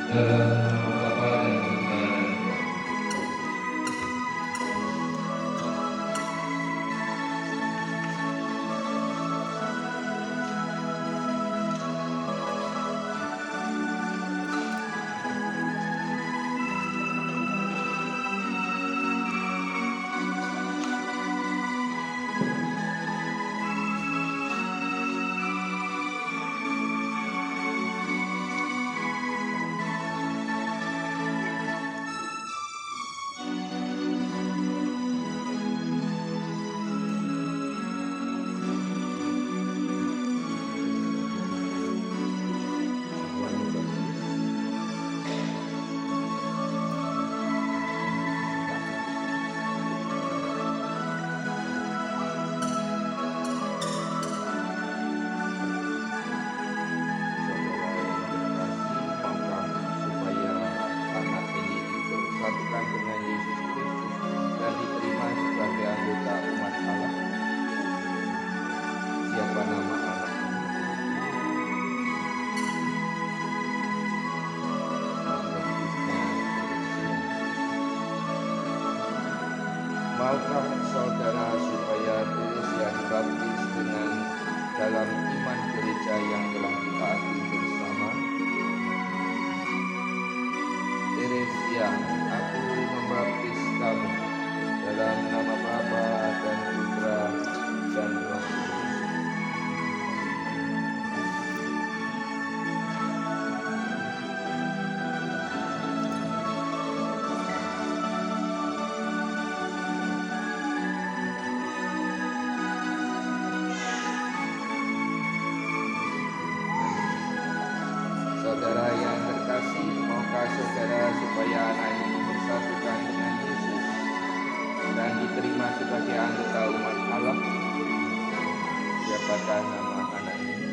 Dalam nama Bapa dan Putra dan Roh. Maukah saudara supaya Teresia dibaptis dengan dalam iman gereja yang telah ditaati bersama? Teresia, aku membaptis kamu dalam nama Bapa dan Putra dan Roh Kudus. Saudara yang terkasih, maukah saudara supaya anak ini dipersatukan dengan Yesus dan diterima sebagai anggota umat Allah? Siapakah nama anak ini?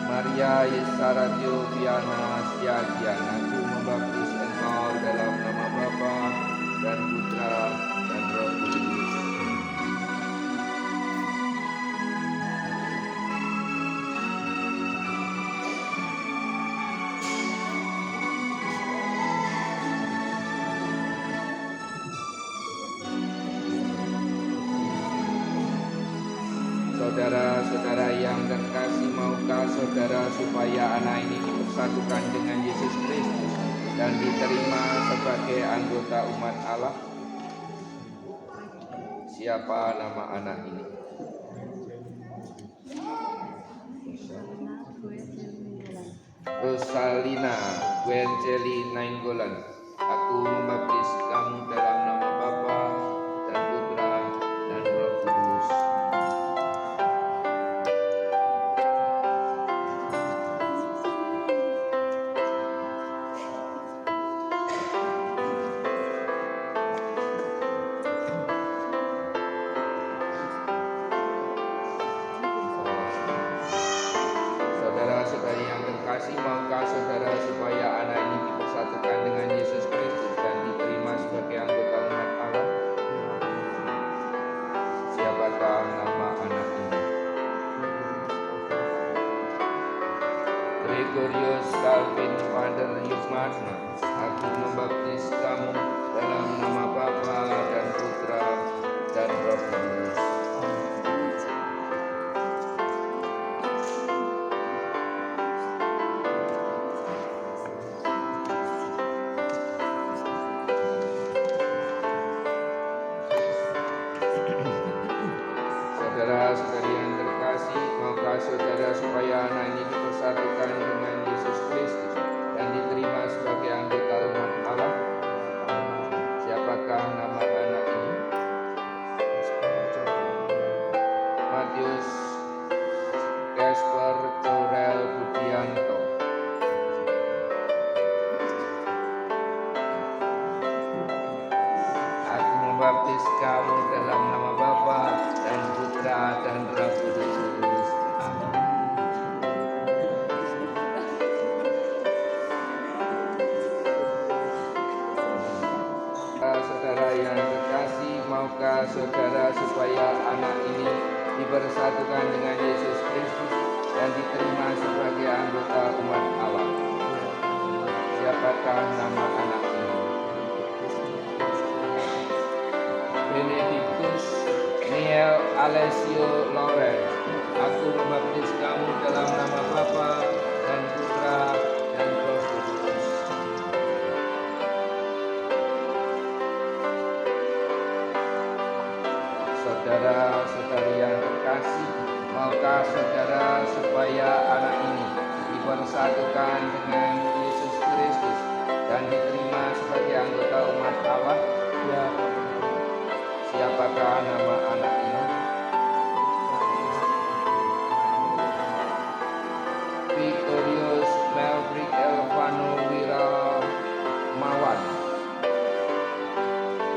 Maria Yesaratio Viana Siagian, aku membaptis engkau dalam nama Bapa dan Putra dan Roh Kudus. Saudara-saudara yang terkasih, maukah saudara supaya anak ini dipersatukan dengan Yesus Kristus dan diterima sebagai anggota umat Allah? Siapa nama anak ini? Rosalina Gwenceli Nainggolan, aku membaptis kamu dalam nama Bapa dan Putra dan Roh Kudus. Saudara-saudari yang terkasih, maukah saudara supaya anak ini dipersatukan dengan Yesus Kristus dan diterima sebagai anggota umat Allah? Siapakah nama anak ini? Gregorius Calvin Father Yusmatna, aku membaptis kamu dalam nama Bapa dan Putra dan Roh Kudus. Saudara-saudari yang terkasih, maukah saudara supaya anak ini dipersatukan dengan Yesus Kristus dan diterima sebagai anggota umat Allah? Siapakah nama anak ini? Matius Kasper Corel Budianto. Aku membaptis kamu dalam nama Bapa dan Putra dan Roh Kudus. Amin. Saudara yang terkasih, maukah saudara supaya anak ini dipersatukan dengan Yesus Kristus dan diterima sebagai anggota umat Allah. Siapakah nama anak ini? Benedictus Niel Alessio Loren. Aku membaptis kamu dalam nama Bapa dan Putra dan Roh Kudus. Saudara-saudari yang terkasih, maukah saudara supaya anak ini dipersatukan dengan Yesus Kristus dan diterima sebagai anggota umat Allah? Ya. Siapakah nama anak ini? Victorius Melvrik Elvano Wiramawan.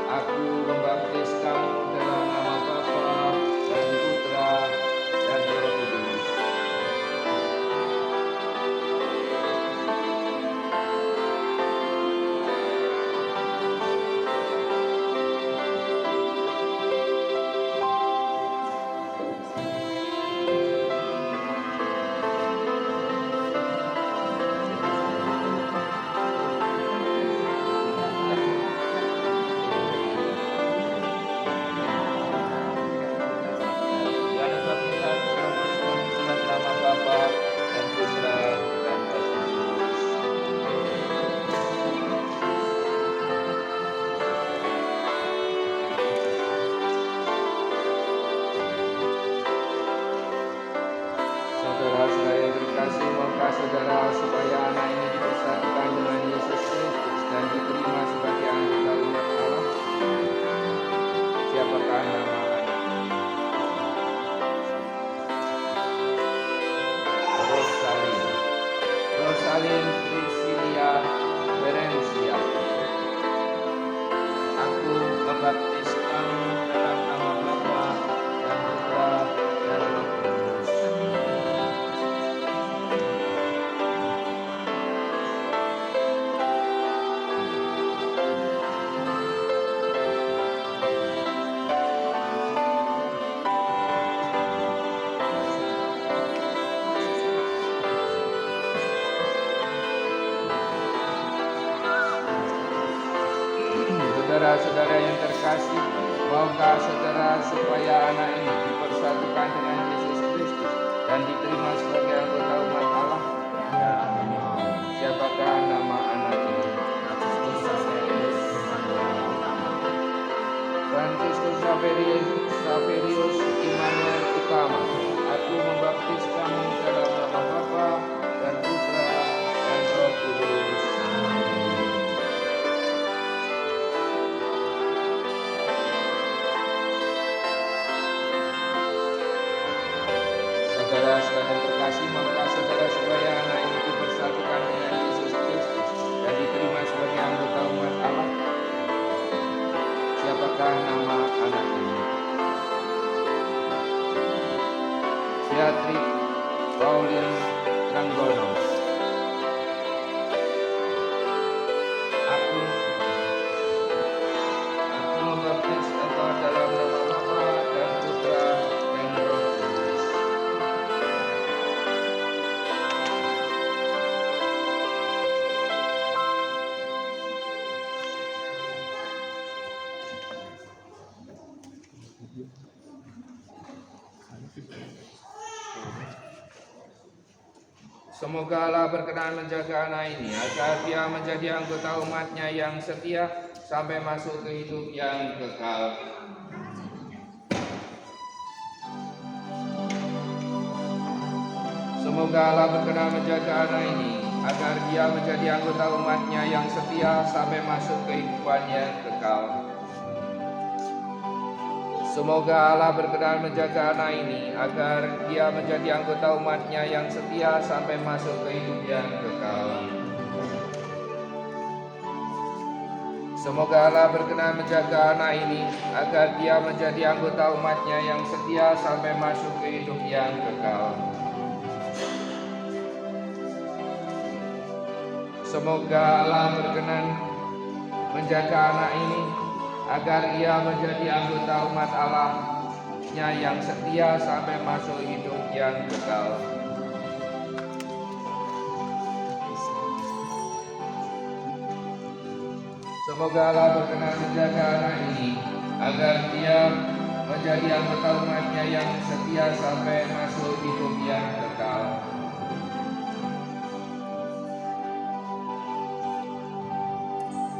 Aku membaptis kamu dalam nama Bapa dan Putra dan Roh Kudus. Saudara-saudara yang terkasih, maukah saudara supaya anak ini dipersatukan dengan Yesus Kristus dan diterima sebagai anggota umat Allah? Siapakah nama anak? Rosalin Priscilia Berencia. Aku membaptis kamu dalam nama Bapa dan Putra dan Roh Kudus. Saudara-saudara yang terkasih, maukah saudara supaya anak ini dipersatukan dengan Yesus Kristus dan diterima sebagai anggota umat Allah? Ya. Siapakah nama anak ini? Franciscus Saverius Immanuel Utama. Aku membaptis kamu dalam nama Bapa dan Putra dan Roh Kudus. Saudara-saudara yang terkasih, maukah saudara supaya anak ini dipersatukan dengan Yesus Kristus dan diterima sebagai anggota umat Allah? Siapakah nama anak ini? Beatrix Pauline Tranggono. Aku membaptis engkau dalam nama Bapa dan Putra dan Roh Kudus. Semoga Allah berkenan menjaga anak ini agar dia menjadi anggota umatnya yang setia sampai masuk ke hidup yang kekal. Semoga Allah berkenan menjaga anak ini agar dia menjadi anggota umatnya yang setia sampai masuk kehidupan yang kekal. Semoga Allah berkenan menjaga anak ini agar dia menjadi anggota umatnya yang setia sampai masuk ke hidup yang kekal. Semoga Allah berkenan menjaga anak ini agar dia menjadi anggota umatnya yang setia sampai masuk ke hidup yang kekal. Semoga Allah berkenan menjaga anak ini agar ia menjadi anggota umat Allah-Nya yang setia sampai masuk hidup yang kekal. Semoga Allah berkenan menjaga anak ini agar dia menjadi anggota umat-Nya yang setia sampai masuk hidup yang kekal.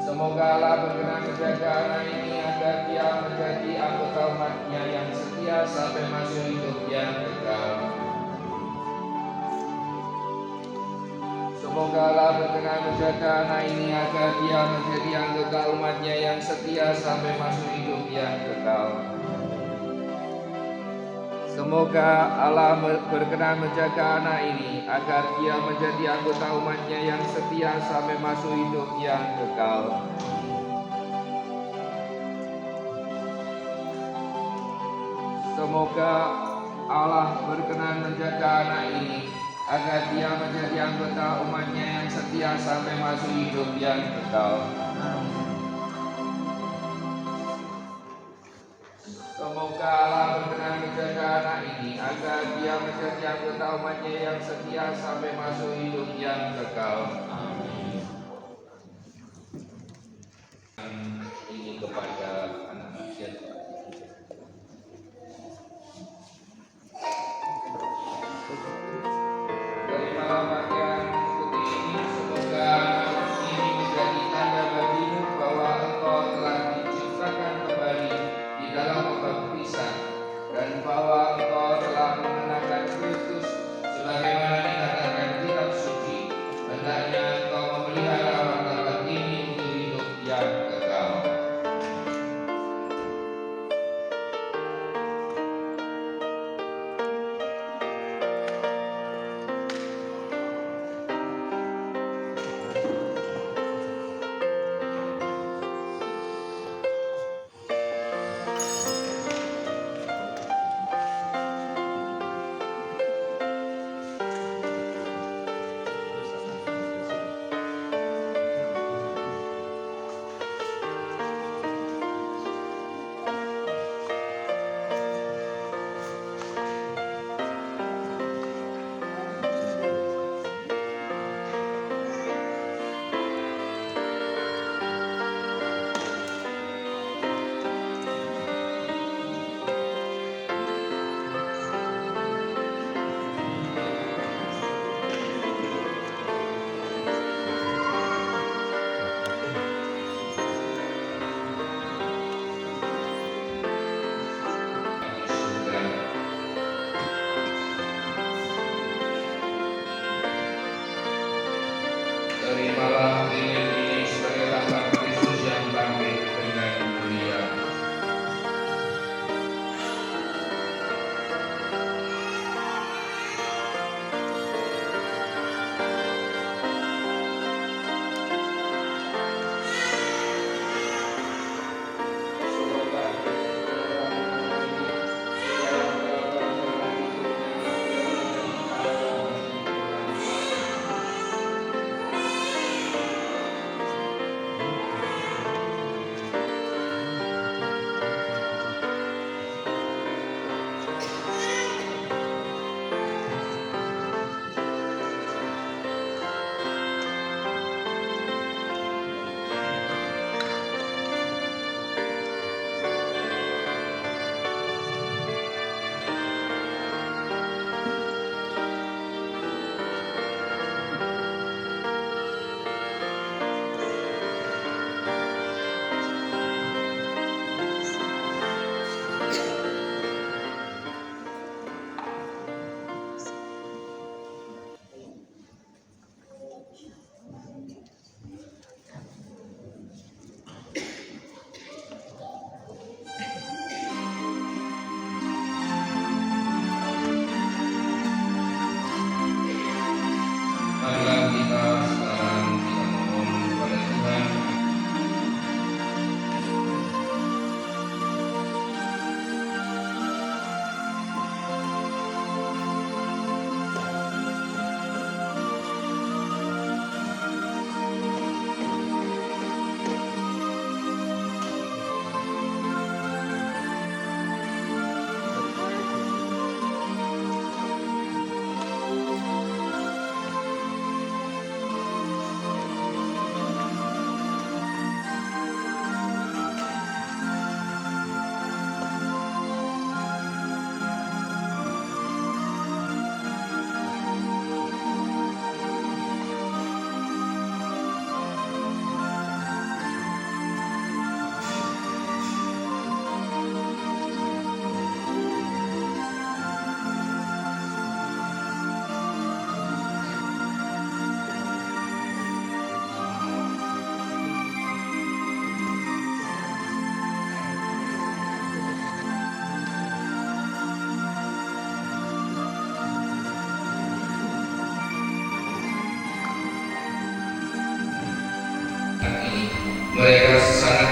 Semoga Allah berkenan menjaga anak ini agar dia menjadi anggota umat-Nya yang setia sampai masuk hidup yang kekal. Semoga Allah berkenan menjaga anak ini agar dia menjadi anggota umat-Nya yang setia sampai masuk hidup yang kekal. Semoga Allah berkenan menjaga anak ini agar dia menjadi anggota umat-Nya yang setia sampai masuk hidup yang kekal. Semoga Allah berkenan menjaga anak ini agar dia menjadi anggota umat-Nya yang setia sampai masuk hidup yang kekal. Semoga Allah berkenan menjaga anak ini agar dia menjadi anggota umat-Nya yang setia sampai masuk hidup yang kekal. Amin. Ini kepada anak-anak siapa? Terimalah bagian putih ini, semoga ini menjadi tanda bagimu bahwa engkau telah diciptakan kembali di dalam pembaptisan dan bahwa engkau telah mengenakan Kristus sebagaimana dikatakan kitab suci. Hendaknya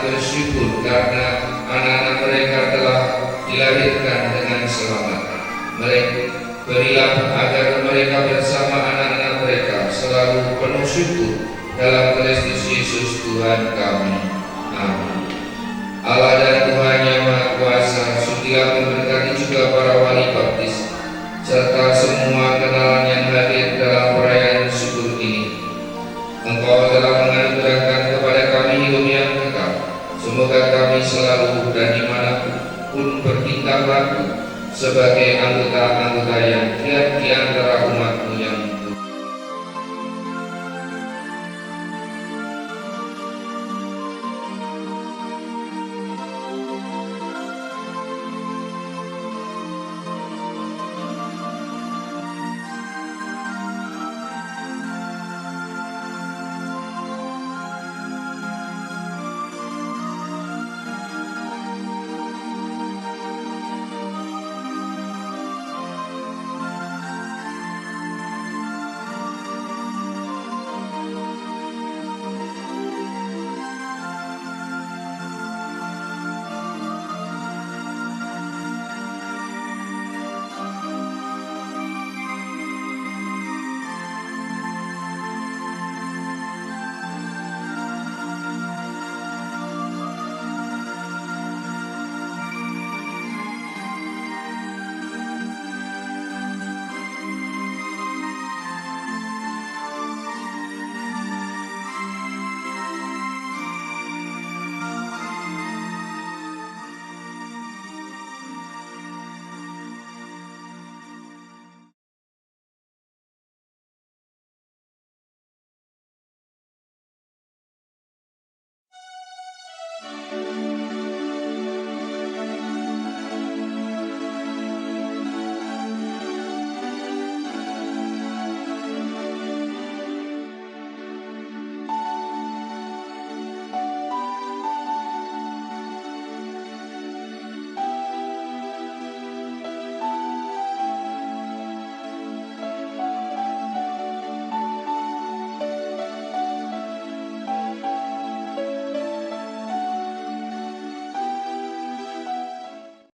bersyukur karena anak-anak mereka telah dilahirkan dengan selamat. Mereka berilah agar mereka bersama anak-anak mereka selalu penuh syukur dalam Kristus Yesus Tuhan kami. Amin. Allah dan Tuhan yang Maha Kuasa, sudilah memberkati juga para wali baptis serta semua kenalan yang hadir dalam perayaan syukur ini. Engkau telah menganugerahkan kepada kami hidup yang kekal. Semoga kami selalu dan dimanapun bertingkah laku sebagai anggota-anggota yang giat di antara